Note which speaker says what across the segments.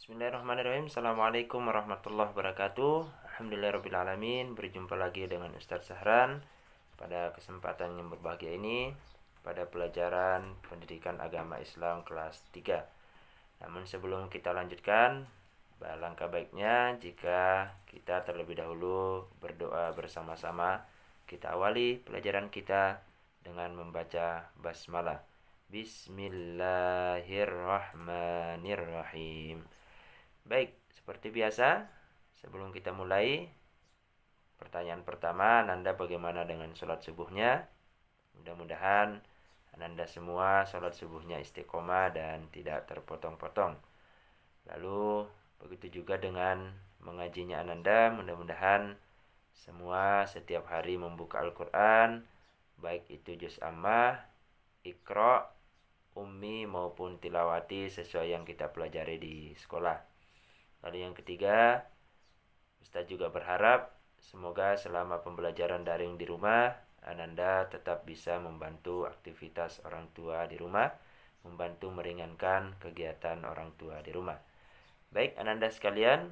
Speaker 1: Bismillahirrahmanirrahim. Assalamualaikum warahmatullahi wabarakatuh. Alhamdulillahirrabbilalamin. Berjumpa lagi dengan Ustaz Sahran pada kesempatan yang berbahagia ini pada pelajaran pendidikan agama Islam kelas 3. Namun sebelum kita lanjutkan, alangkah baiknya jika kita terlebih dahulu berdoa bersama-sama. Kita awali pelajaran kita dengan membaca basmalah. Bismillahirrahmanirrahim. Baik, seperti biasa, sebelum kita mulai, pertanyaan pertama, Ananda bagaimana dengan sholat subuhnya? Mudah-mudahan Ananda semua sholat subuhnya istiqomah dan tidak terpotong-potong. Lalu, begitu juga dengan mengajinya Ananda, mudah-mudahan semua setiap hari membuka Al-Quran, baik itu juz ammah, Iqra, ummi maupun tilawati sesuai yang kita pelajari di sekolah. Lalu yang ketiga, Ustaz juga berharap semoga selama pembelajaran daring di rumah, Ananda tetap bisa membantu aktivitas orang tua di rumah, membantu meringankan kegiatan orang tua di rumah. Baik, Ananda sekalian,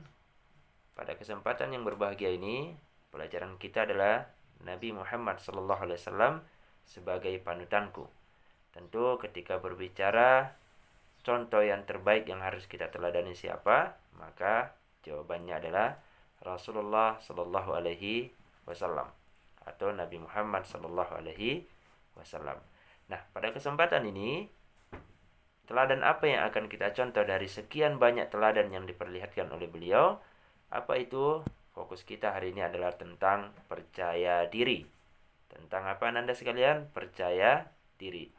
Speaker 1: pada kesempatan yang berbahagia ini, pelajaran kita adalah Nabi Muhammad SAW sebagai panutanku. Tentu ketika berbicara contoh yang terbaik yang harus kita teladani siapa? Maka jawabannya adalah Rasulullah Sallallahu Alaihi Wasallam atau Nabi Muhammad Sallallahu Alaihi Wasallam. Nah, pada kesempatan ini teladan apa yang akan kita contoh dari sekian banyak teladan yang diperlihatkan oleh beliau? Apa itu? Fokus kita hari ini adalah tentang percaya diri. Tentang apa Ananda sekalian? Percaya diri.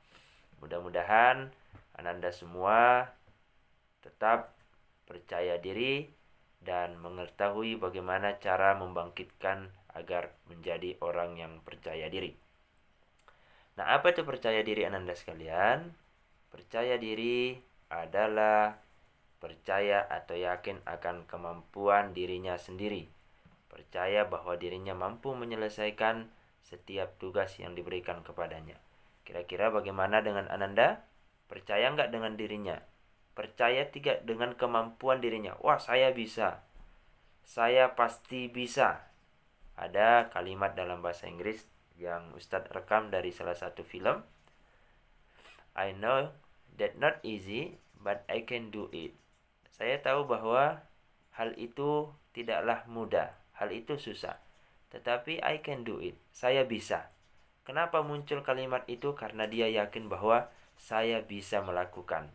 Speaker 1: Mudah-mudahan Ananda semua tetap percaya diri dan mengetahui bagaimana cara membangkitkan agar menjadi orang yang percaya diri. Nah, apa itu percaya diri Ananda sekalian? Percaya diri adalah percaya atau yakin akan kemampuan dirinya sendiri. Percaya bahwa dirinya mampu menyelesaikan setiap tugas yang diberikan kepadanya. Kira-kira bagaimana dengan Ananda? Percaya nggak dengan dirinya? Percaya tidak dengan kemampuan dirinya? Wah, saya bisa. Saya pasti bisa. Ada kalimat dalam bahasa Inggris yang Ustadz rekam dari salah satu film. I know that not easy, but I can do it. Saya tahu bahwa hal itu tidaklah mudah. Hal itu susah. Tetapi I can do it. Saya bisa. Kenapa muncul kalimat itu? Karena dia yakin bahwa saya bisa melakukan.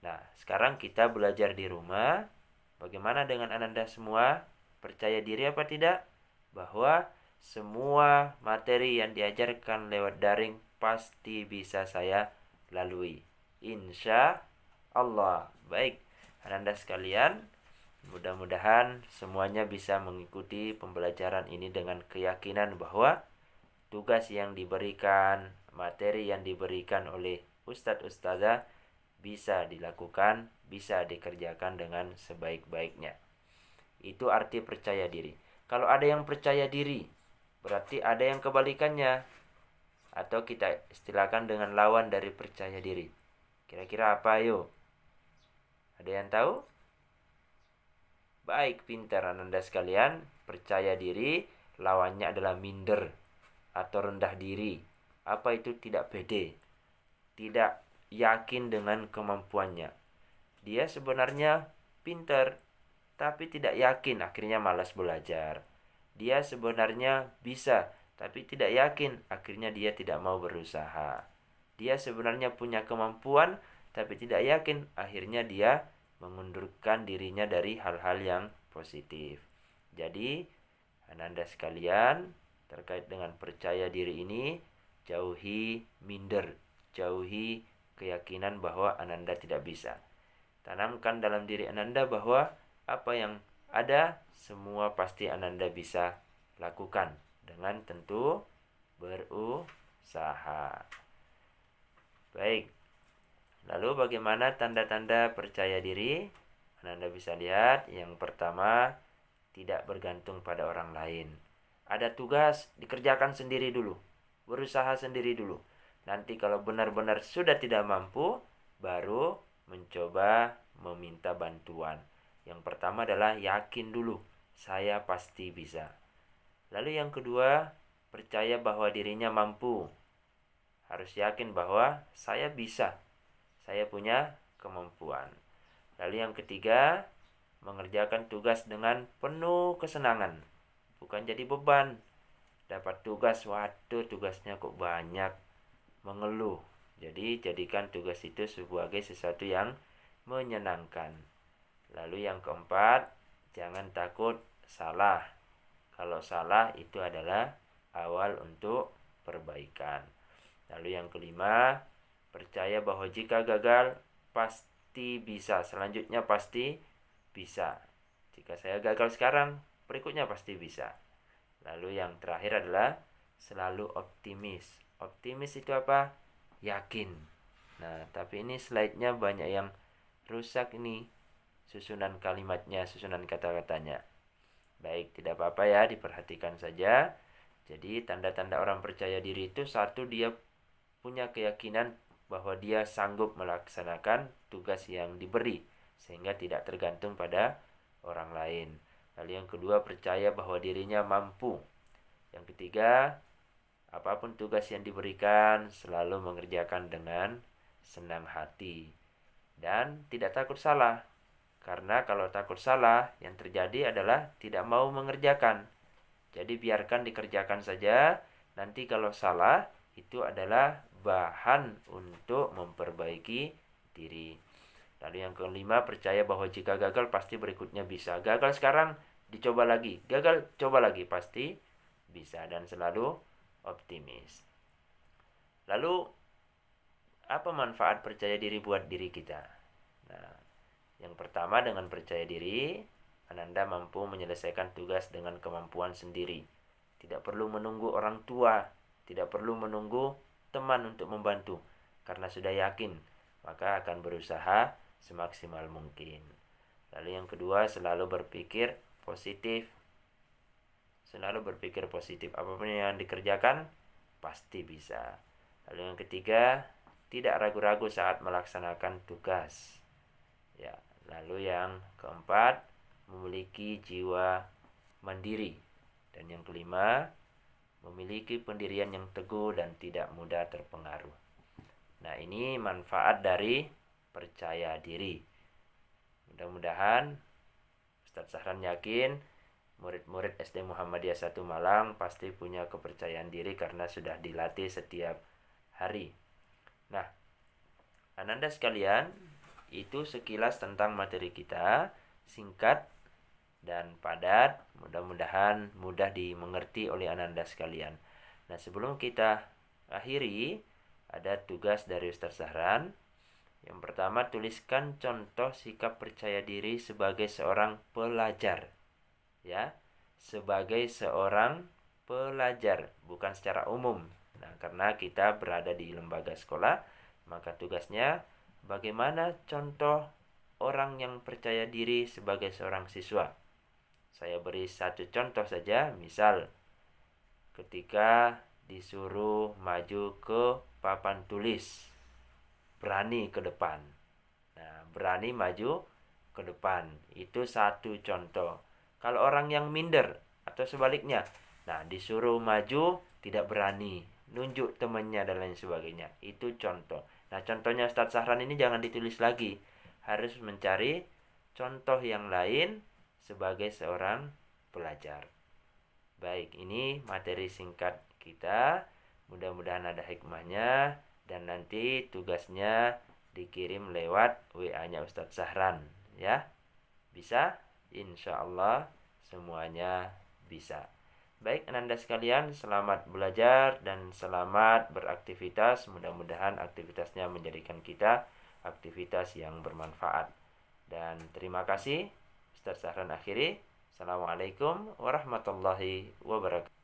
Speaker 1: Nah, sekarang kita belajar di rumah. Bagaimana dengan Ananda semua? Percaya diri apa tidak? Bahwa semua materi yang diajarkan lewat daring pasti bisa saya lalui. Insya Allah. Baik, Ananda sekalian, mudah-mudahan semuanya bisa mengikuti pembelajaran ini dengan keyakinan bahwa tugas yang diberikan, materi yang diberikan oleh Ustadz Ustazah bisa dilakukan, bisa dikerjakan dengan sebaik-baiknya. Itu arti percaya diri. Kalau ada yang percaya diri, berarti ada yang kebalikannya. Atau kita istilahkan dengan lawan dari percaya diri. Kira-kira apa ayo? Ada yang tahu? Baik, pintar Ananda sekalian. Percaya diri, lawannya adalah minder atau rendah diri. Apa itu? Tidak pede, tidak yakin dengan kemampuannya. Dia sebenarnya pintar, tapi tidak yakin, akhirnya malas belajar. Dia sebenarnya bisa, tapi tidak yakin, akhirnya dia tidak mau berusaha. Dia sebenarnya punya kemampuan, tapi tidak yakin, akhirnya dia mengundurkan dirinya dari hal-hal yang positif. Jadi, Ananda sekalian, terkait dengan percaya diri ini, jauhi minder, jauhi keyakinan bahwa Ananda tidak bisa. Tanamkan dalam diri Ananda bahwa apa yang ada, semua pasti Ananda bisa lakukan dengan tentu berusaha. Baik, lalu bagaimana tanda-tanda percaya diri? Ananda bisa lihat, yang pertama, tidak bergantung pada orang lain. Ada tugas, dikerjakan sendiri dulu. Berusaha sendiri dulu. Nanti kalau benar-benar sudah tidak mampu, baru mencoba meminta bantuan. Yang pertama adalah yakin dulu, saya pasti bisa. Lalu yang kedua, percaya bahwa dirinya mampu. Harus yakin bahwa saya bisa, saya punya kemampuan. Lalu yang ketiga, mengerjakan tugas dengan penuh kesenangan, bukan jadi beban. Dapat tugas, waduh tugasnya kok banyak, mengeluh. Jadi jadikan tugas itu sebagai sesuatu yang menyenangkan. Lalu yang keempat, jangan takut salah. Kalau salah itu adalah awal untuk perbaikan. Lalu yang kelima, percaya bahwa jika gagal pasti bisa, selanjutnya pasti bisa. Jika saya gagal sekarang, berikutnya pasti bisa. Lalu yang terakhir adalah selalu optimis. Optimis itu apa? Yakin. Nah, tapi ini slide-nya banyak yang rusak ini. Susunan kalimatnya, susunan kata-katanya. Baik, tidak apa-apa ya, diperhatikan saja. Jadi, tanda-tanda orang percaya diri itu, satu, dia punya keyakinan bahwa dia sanggup melaksanakan tugas yang diberi, sehingga tidak tergantung pada orang lain. Lalu yang kedua, percaya bahwa dirinya mampu. Yang ketiga, apapun tugas yang diberikan, selalu mengerjakan dengan senang hati. Dan tidak takut salah. Karena kalau takut salah, yang terjadi adalah tidak mau mengerjakan. Jadi biarkan dikerjakan saja. Nanti kalau salah, itu adalah bahan untuk memperbaiki diri. Lalu yang kelima, percaya bahwa jika gagal pasti berikutnya bisa. Gagal sekarang, dicoba lagi. Gagal, coba lagi. Pasti bisa. Dan selalu optimis. Lalu, apa manfaat percaya diri buat diri kita? Nah, yang pertama, dengan percaya diri, Ananda mampu menyelesaikan tugas dengan kemampuan sendiri. Tidak perlu menunggu orang tua, tidak perlu menunggu teman untuk membantu. Karena sudah yakin, maka akan berusaha semaksimal mungkin. Lalu yang kedua, selalu berpikir positif. Selalu berpikir positif. Apapun yang dikerjakan, pasti bisa. Lalu yang ketiga, tidak ragu-ragu saat melaksanakan tugas. Ya, lalu yang keempat, memiliki jiwa mandiri. Dan yang kelima, memiliki pendirian yang teguh dan tidak mudah terpengaruh. Nah, ini manfaat dari percaya diri. Mudah-mudahan Ustadz Sahran yakin murid-murid SD Muhammadiyah 1 Malang pasti punya kepercayaan diri karena sudah dilatih setiap hari. Nah, Ananda sekalian, itu sekilas tentang materi kita, singkat dan padat, mudah-mudahan mudah dimengerti oleh Ananda sekalian. Nah, sebelum kita akhiri, ada tugas dari Ustadz Sahran. Yang pertama, tuliskan contoh sikap percaya diri sebagai seorang pelajar. Ya, sebagai seorang pelajar, bukan secara umum. Nah, karena kita berada di lembaga sekolah, maka tugasnya bagaimana contoh orang yang percaya diri sebagai seorang siswa. Saya beri satu contoh saja, misal ketika disuruh maju ke papan tulis, berani ke depan. Nah, berani maju ke depan, itu satu contoh. Kalau orang yang minder atau sebaliknya, nah disuruh maju tidak berani, nunjuk temannya dan lain sebagainya, itu contoh. Nah, contohnya Ustadz Sahran ini jangan ditulis lagi, harus mencari contoh yang lain sebagai seorang pelajar. Baik, ini materi singkat kita. Mudah-mudahan ada hikmahnya dan nanti tugasnya dikirim lewat WA-nya Ustadz Sahran, ya. Bisa? Insya Allah semuanya bisa. Baik, Ananda sekalian, selamat belajar dan selamat beraktivitas. Mudah-mudahan aktivitasnya menjadikan kita aktivitas yang bermanfaat. Dan terima kasih. Ustadz Sahran akhiri. Assalamualaikum warahmatullahi wabarakatuh.